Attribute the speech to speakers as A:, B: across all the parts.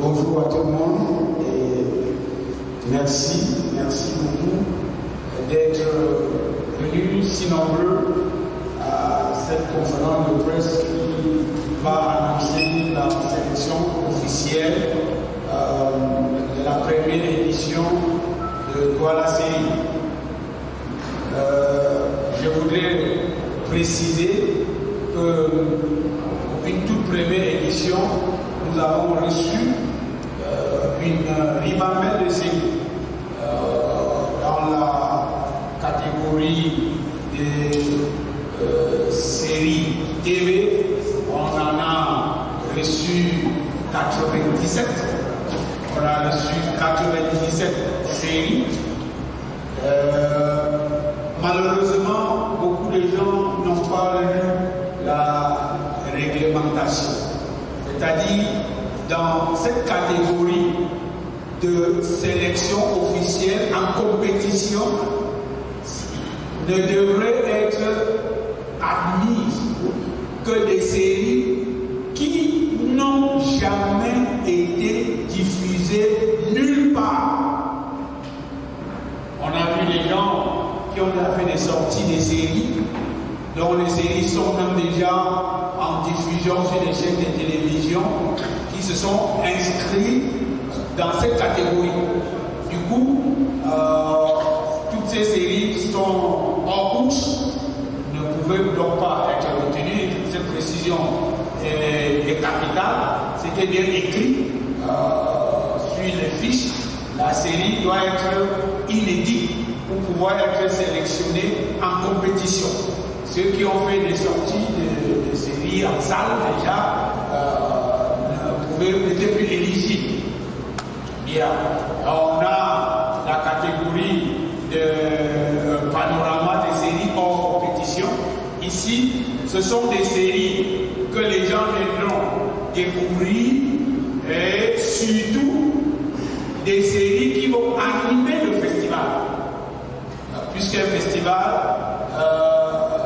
A: Bonjour à tout le monde et merci beaucoup d'être venus si nombreux à cette conférence de presse qui va annoncer la sélection officielle de la première édition de Douala Série. Je voudrais préciser que pour une toute première édition, nous avons reçu une ribambelle de séries. Dans la catégorie des séries TV, on en a reçu 97. On a reçu 97 séries. Malheureusement, beaucoup de gens n'ont pas lu la réglementation. C'est-à-dire, dans cette catégorie de sélection officielle en compétition, ne devrait être admise que des séries qui n'ont jamais été diffusées nulle part. On a vu des gens qui ont fait des sorties des séries, dont les séries sont même déjà en diffusion sur les chaînes de télévision, qui se sont inscrits dans cette catégorie. Du coup, toutes ces séries sont en course, ne pouvaient donc pas être retenues. Cette précision est capitale. C'était bien écrit sur les fiches. La série doit être inédite pour pouvoir être sélectionnée en compétition. Ceux qui ont fait des sorties de séries en salle déjà n'étaient plus éligibles. Bien. On a la catégorie de panorama des séries hors compétition. Ici, ce sont des séries que les gens viendront découvrir et surtout des séries qui vont animer le festival. Puisqu'un festival,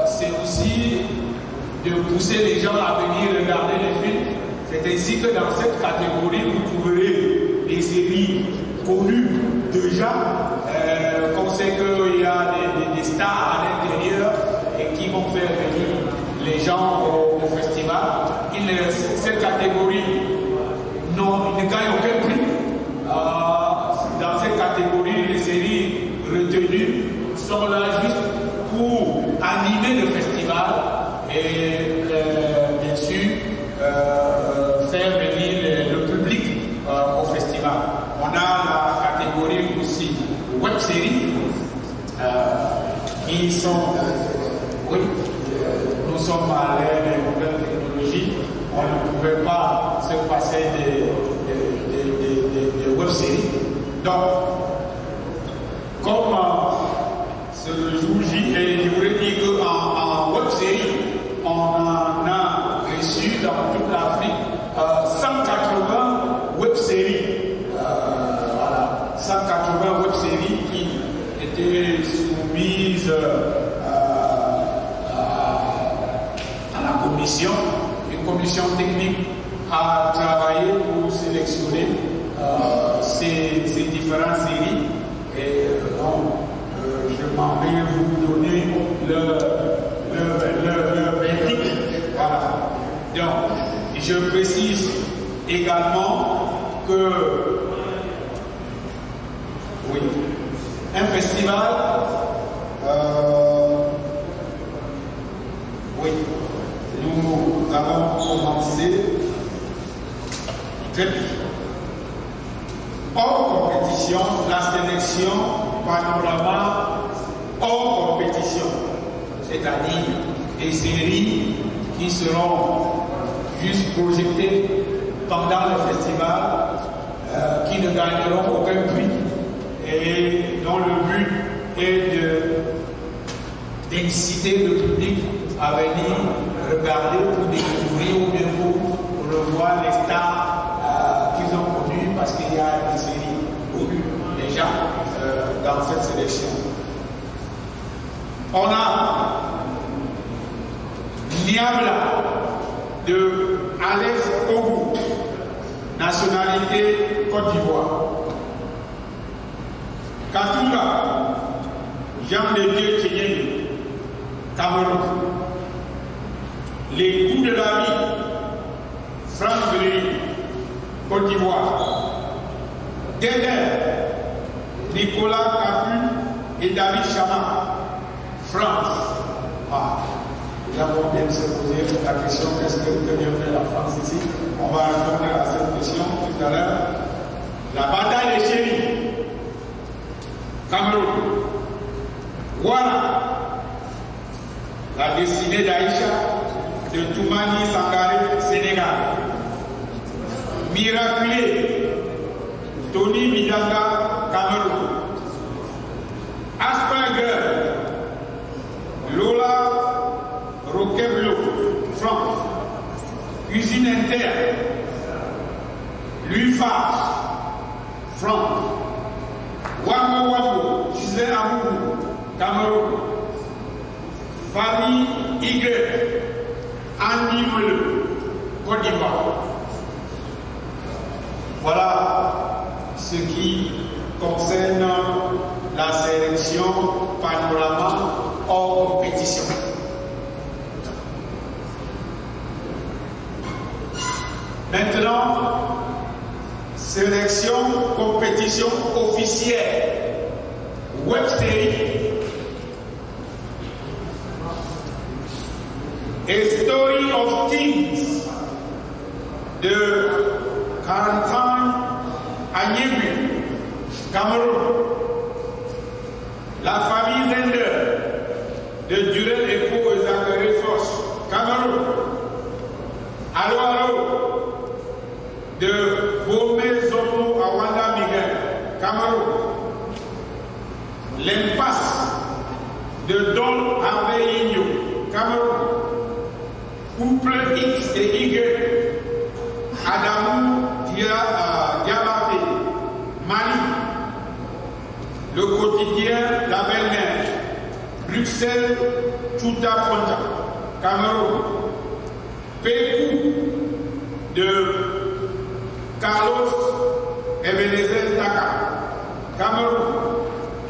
A: c'est aussi de pousser les gens à venir regarder les films. C'est ainsi que dans cette catégorie, vous trouverez des séries connues déjà. On sait qu'il y a des stars à l'intérieur et qui vont faire venir les gens au festival. Cette catégorie ne gagne aucun prix. Dans cette catégorie, les séries retenues sont là juste pour animer le festival et bien sûr faire venir le public au festival. On a la catégorie aussi web séries qui sont, oui, nous sommes à l'ère des nouvelles technologies, on ne pouvait pas se passer des web séries. Donc, comme c'est le jour J, et je voudrais dire qu'en web série, on en a reçu dans toute l'Afrique 180 web séries. Voilà, 180 web séries qui étaient soumises à la commission. Une commission technique a travaillé pour sélectionner ces différentes séries. Et donc, je m'en vais vous donner le verdict. Voilà. Donc, je précise également que, oui, un festival, oui, nous avons commencé depuis. Hors compétition, la sélection panorama hors compétition, c'est-à-dire des séries qui seront juste projetées pendant le festival, qui ne gagneront aucun prix et dont le but est d'inciter le public à venir regarder pour découvrir ou bien pour revoir les stars qu'ils ont connues, parce qu'il y a des séries connues déjà dans cette sélection. On a Niabla de Alex Ogou, nationalité Côte d'Ivoire. Katunga Jean de Dieu Tchénier, Cameroun. Les coups de la vie, Franck Bréry, Côte d'Ivoire. Derrière, Nicolas Capu et David Chama, France. Nous avons bien se poser la question, qu'est-ce que vient faire la France ici? On va répondre à cette question tout à l'heure. La bataille des chéris, Cameroun. Voilà la destinée d'Aïcha, de Toumani Sangaré, Sénégal. Miraculé, Tony Midanga, Cameroun. Asperger, Lola Roqueblo, France. Cuisine interne, Louis Farge, France. Wamo Wamo, Gisèle Amourou, Cameroun. Famille Y, Andy Mele, Côte d'Ivoire. Voilà ce qui concerne la sélection Panorama hors compétition. Maintenant, sélection compétition officielle, web série. A Story of Kings de Quarantine Agnebu, Cameroun. La famille Zender de Durel Epo et Zachary Foch, Cameroun. Allo Allo de Bomé Zomo Awanda Miguel, Cameroun. L'impasse de Don Harvey Igno, Cameroun. Couple X et Y, Adamou Diabaté, Mali. Le quotidien La Belle-Mère, Bruxelles, Chouta Fonta, Cameroun. Pécou de Carlos Ebenezer Taka, Cameroun.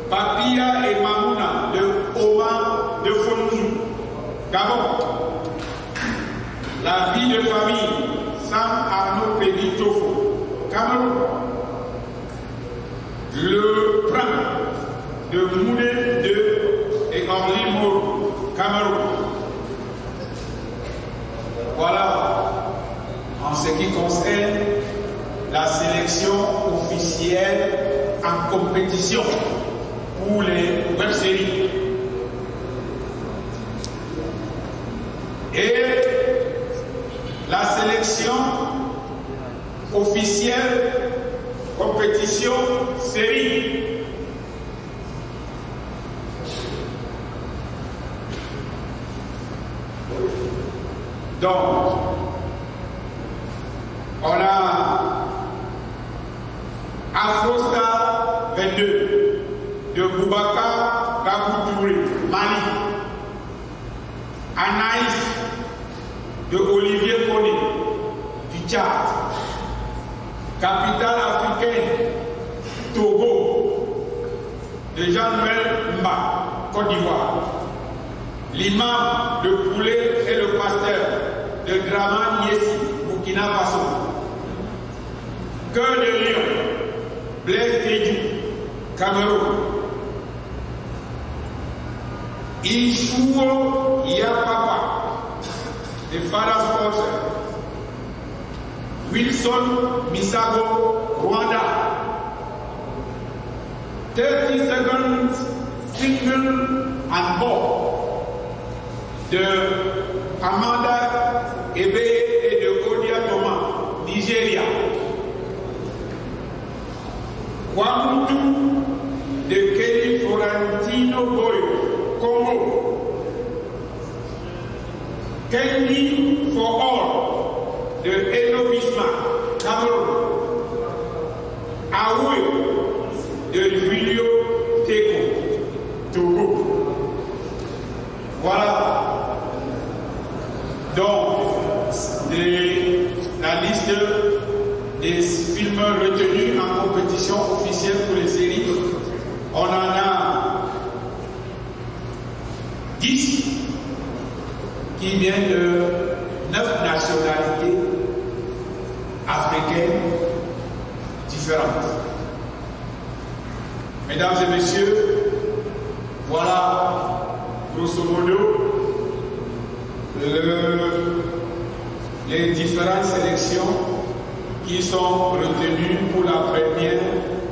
A: Papia et Mamouna de Omar de Fontou, Gabon. La vie de famille, Sam Arnaud Péditofo, Cameroun. Le prince de Mounet de et Henri Mourou, Cameroun. Voilà en ce qui concerne la sélection officielle en compétition pour les web-séries. Et la sélection officielle compétition série. Donc, on a Afrostar 22 de Boubacar Gaboutouré, Mali. Anaïs de Olivier Koné, du Tchad. Capitale africaine, Togo, de Jean-Noël Mba, Côte d'Ivoire. L'imam, le poulet et le pasteur de Draman Yessi, Burkina Faso. Cœur de Lion, Blaise Diédhiou, Cameroun. Ishuo Yapapa, de Fada Sports. Wilson Misago, Rwanda. 30 seconds single and ball de Amanda Ebe et de Odia Thomas, Nigeria. Kwamutu de Kelly Florentino Boyo, Congo. Candy for All de Elo Bismarck, Cameroun. Aoui de Julio Teko, Togo. Voilà donc des des films retenus en compétition officielle pour les séries. On en a 10 qui viennent de 9 nationalités africaines différentes. Mesdames et messieurs, voilà grosso modo les différentes sélections qui sont retenues pour la première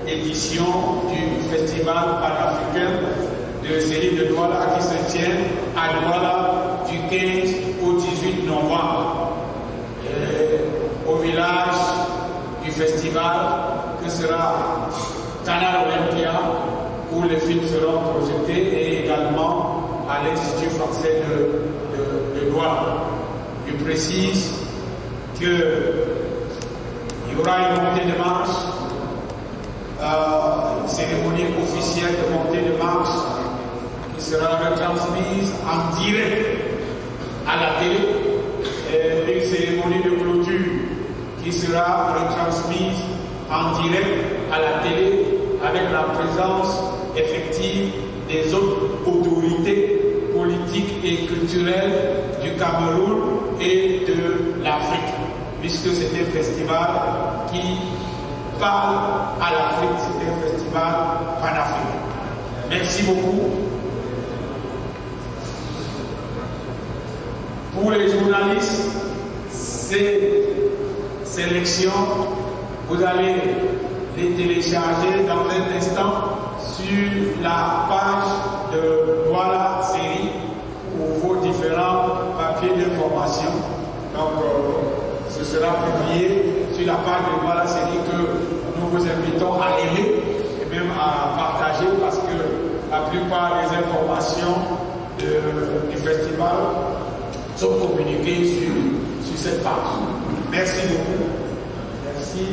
A: édition du Festival panafricain de série de Douala qui se tient à Douala du 15 au 18 novembre. Au village du festival que sera Canal Olympia où les films seront projetés et également à l'Institut français de Douala. Je précise qu'il y aura une montée de marche, une cérémonie officielle de montée de marche qui sera retransmise en direct à la télé et une cérémonie de clôture qui sera retransmise en direct à la télé avec la présence effective des autres autorités politiques et culturelles du Cameroun et de l'Afrique, puisque c'est un festival qui parle à l'Afrique, c'est un festival panafricain. Merci beaucoup. Pour les journalistes, ces sélections, vous allez les télécharger dans un instant sur la page de Douala Série pour vos différents papiers d'information. Donc, ce sera publié sur la page de Douala Série que nous vous invitons à aimer et même à partager parce que la plupart des informations du festival sont communiquées sur cette page. Merci beaucoup. Merci.